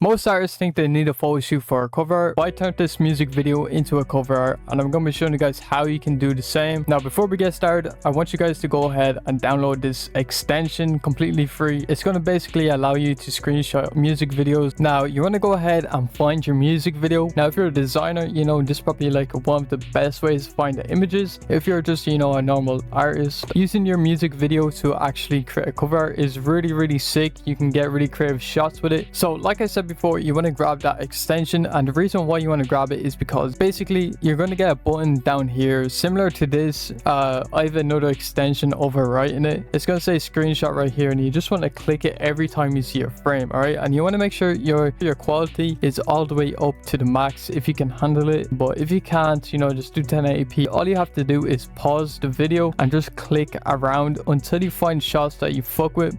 Most artists think they need a photo shoot for a cover art, but I turned this music video into a cover art, and I'm going to be showing you guys how you can do the same. Now, before we get started, I want you guys to go ahead and download this extension completely free. It's going to basically allow you to screenshot music videos. Now, you want to go ahead and find your music video. Now, if you're a designer, you know, this is probably like one of the best ways to find the images. If you're just, you know, a normal artist, using your music video to actually create a cover art is really sick. You can get really creative shots with it. So, like I said before, you want to grab that extension, and the reason why you want to grab it is because basically you're going to get a button down here similar to this. I have another extension overwriting it. It's going to say screenshot right here, and you just want to click it every time you see a frame. All right, and you want to make sure your quality is all the way up to the max if you can handle it, but if you can't, you know, just do 1080p. All you have to do is pause the video and just click around until you find shots that you fuck with.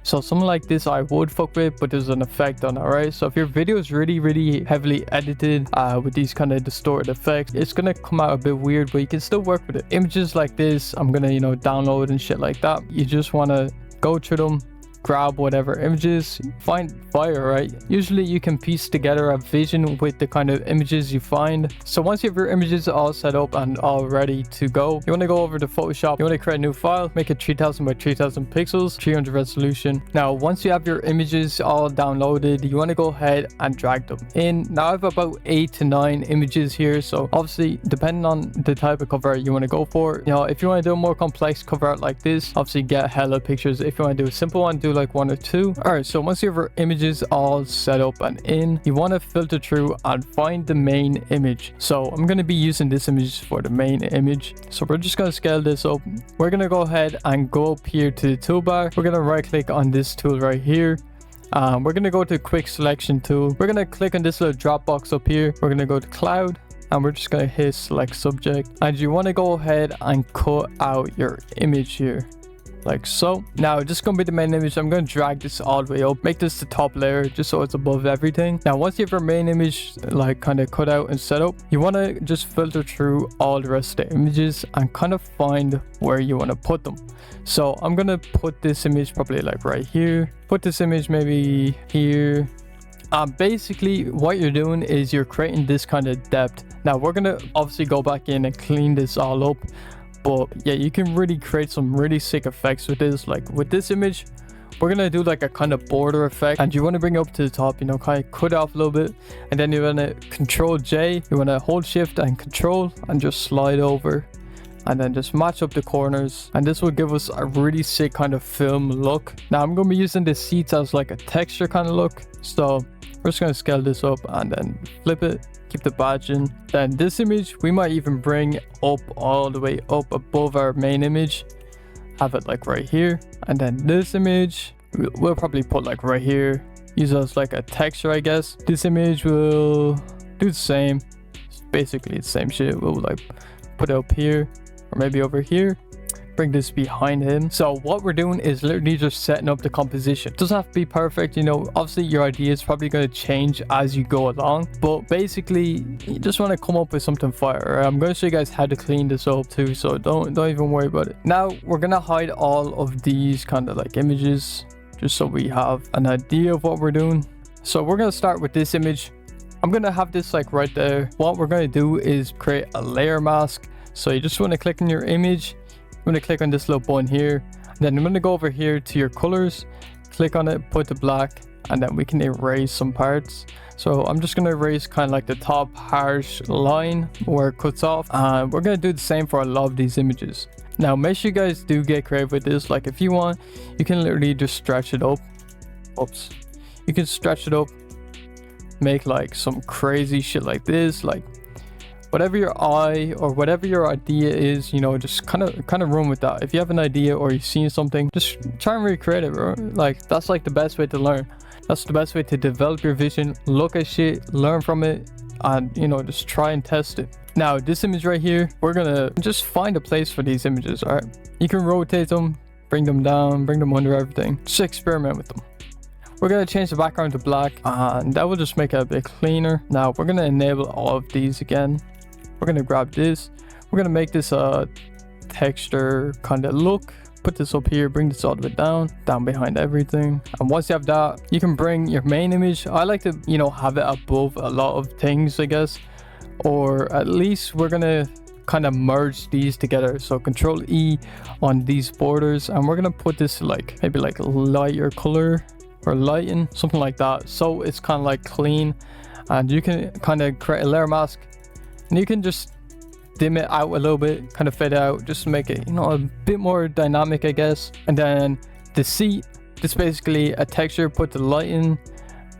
So something like this I would fuck with, but there's an effect on it, alright? So if your video is really heavily edited with these kind of distorted effects, it's gonna come out a bit weird, but you can still work with it. Images like this, I'm gonna, you know, download and shit like that. You just wanna go through them, grab whatever images, find fire, right? Usually you can piece together a vision with the kind of images you find. So once you have your images all set up and all ready to go, you want to go over to Photoshop. You want to create a new file, make it 3000 by 3000 pixels, 300 resolution. Now, once you have your images all downloaded, you want to go ahead and drag them in. Now I have about 8 to 9 images here. So obviously, depending on the type of cover art you want to go for, you know, if you want to do a more complex cover art like this, obviously get hella pictures. If you want to do a simple one, do like 1 or 2. All right, so once you have your images all set up and in, you want to filter through and find the main image. So I'm going to be using this image for the main image. So we're just going to scale this up. We're going to go ahead and go up here to the toolbar. We're going to right click on this tool right here. We're going to go to quick selection tool. We're going to click on this little drop box up here. We're going to go to cloud, and we're just going to hit select subject, and you want to go ahead and cut out your image here like so. Now this is going to be the main image. I'm going to drag this all the way up, make this the top layer just so it's above everything. Now once you have your main image like kind of cut out and set up, you want to just filter through all the rest of the images and kind of find where you want to put them. So I'm going to put this image probably like right here, put this image maybe here. Basically what you're doing is you're creating this kind of depth. Now we're going to obviously go back in and clean this all up. But yeah, you can really create some really sick effects with this. Like with this image, we're gonna do like a kind of border effect, and you want to bring it up to the top, you know, kind of cut off a little bit, and then you want to Control J, you want to hold Shift and Control and just slide over, and then just match up the corners, and this will give us a really sick kind of film look. Now I'm going to be using the seats as like a texture kind of look, so we're just going to scale this up and then flip it, keep the badge in. Then this image we might even bring up all the way up above our main image, have it like right here, and then this image we'll probably put like right here, use it as like a texture, I guess. This image will do the same, it's basically the same shit. We'll like put it up here or maybe over here, bring this behind him. So what we're doing is literally just setting up the composition. It doesn't have to be perfect, you know, obviously your idea is probably going to change as you go along, but basically you just want to come up with something fire. I'm going to show you guys how to clean this up too, so don't even worry about it. Now we're going to hide all of these kind of like images just so we have an idea of what we're doing. So we're going to start with this image. I'm going to have this like right there. What we're going to do is create a layer mask. So you just want to click on your image, I'm going to click on this little button here, and then I'm going to go over here to your colors, click on it, put the black, and then we can erase some parts. So I'm just going to erase kind of like the top harsh line where it cuts off, and we're going to do the same for a lot of these images. Now make sure you guys do get creative with this. Like if you want, you can literally just stretch it up. Oops. You can stretch it up, make like some crazy shit like this, like whatever your eye or whatever your idea is, you know, just kind of run with that. If you have an idea or you've seen something, just try and recreate it, bro. Like that's like the best way to learn. That's the best way to develop your vision. Look at shit, learn from it, and you know, just try and test it. Now this image right here, we're gonna just find a place for these images. All right, you can rotate them, bring them down, bring them under everything, just experiment with them. We're going to change the background to black, and that will just make it a bit cleaner. Now we're going to enable all of these again. We're going to grab this, we're going to make this a texture kind of look. put this up here, bring this all the way down behind everything. And once you have that, you can bring your main image. I like to, you know, have it above a lot of things, I guess, or at least we're gonna kind of merge these together. So Control E on these borders, and we're gonna put this like maybe like lighter color or lighten, something like that, so it's kind of like clean. And you can kind of create a layer mask, and you can just dim it out a little bit, kind of fade out, just to make it, you know, a bit more dynamic, I guess. And then the seat, this is basically a texture, put the light in,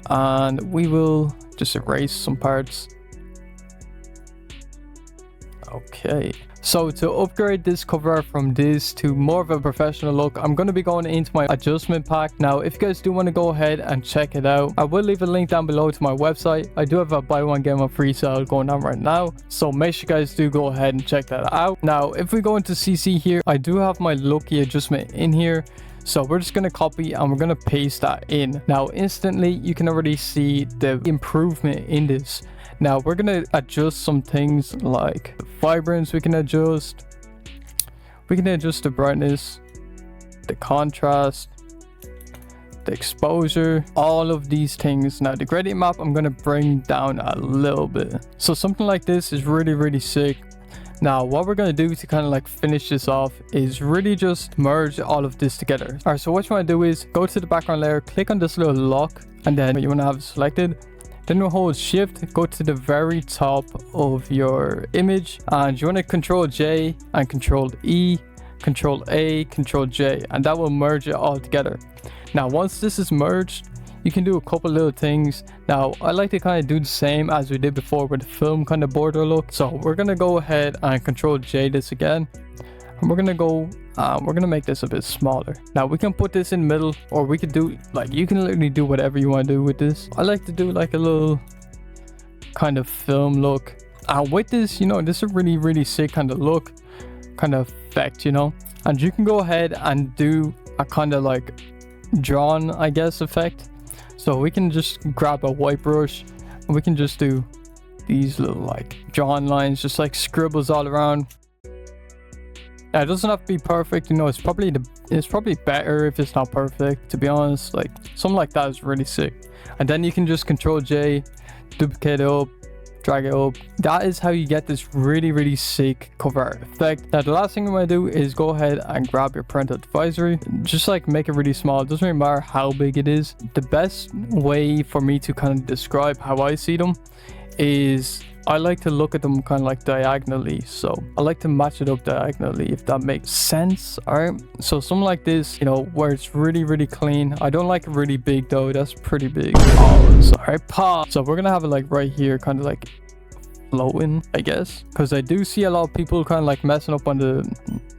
and we will just erase some parts. Okay, so to upgrade this cover art from this to more of a professional look, I'm going to be going into my adjustment pack. Now, if you guys do want to go ahead and check it out, I will leave a link down below to my website. I do have a buy one get one free sale going on right now, so make sure you guys do go ahead and check that out. Now, if we go into CC here, I do have my Lucki adjustment in here. So we're just going to copy and we're going to paste that in. Now, instantly, you can already see the improvement in this. Now, we're going to adjust some things like the vibrance. We can adjust the brightness, the contrast, the exposure, all of these things. Now, the gradient map, I'm going to bring down a little bit. So something like this is really sick. Now, what we're going to do to kind of like finish this off is really just merge all of this together. All right, so what you want to do is go to the background layer, click on this little lock, and then you want to have it selected. Then you hold shift, go to the very top of your image, and you want to Control J and Control E, Control A, Control J, and that will merge it all together. Now, once this is merged, you can do a couple little things. Now, I like to kind of do the same as we did before with the film kind of border look. So we're going to go ahead and Control J this again. And we're going to make this a bit smaller. Now, we can put this in the middle, or we could do, like, you can literally do whatever you want to do with this. I like to do like a little kind of film look. And with this, you know, this is a really sick kind of look, kind of effect, you know. And you can go ahead and do a kind of like drawn, I guess, effect. So we can just grab a white brush and we can just do these little like drawn lines, just like scribbles all around. Now, it doesn't have to be perfect, you know. It's probably better if it's not perfect, to be honest. Like something like that is really sick. And then you can just Control J, duplicate it up, drag it up. That is how you get this really sick cover art effect. Now, the last thing you want to do is go ahead and grab your print advisory, just like make it really small. It doesn't really matter how big it is. The best way for me to kind of describe how I see them is I like to look at them kind of like diagonally. So I like to match it up diagonally, if that makes sense. All right, so something like this, you know, where it's really clean. I don't like it really big though. That's pretty big. Pause. All right, pause. So we're gonna have it like right here, kind of like floating, I guess, because I do see a lot of people kind of like messing up on the,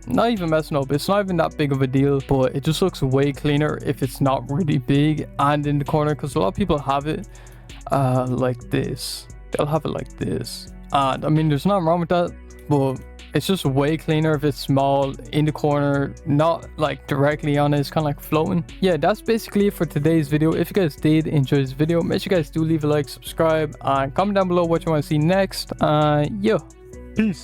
not even messing up, it's not even that big of a deal, but it just looks way cleaner if it's not really big and in the corner, because a lot of people have it like this. They'll have it like this, and I mean, there's nothing wrong with that, but it's just way cleaner if it's small in the corner, not like directly on it. It's kind of like floating. Yeah, that's basically it for today's video. If you guys did enjoy this video, make sure you guys do leave a like, subscribe, and comment down below what you want to see next. Yeah, peace.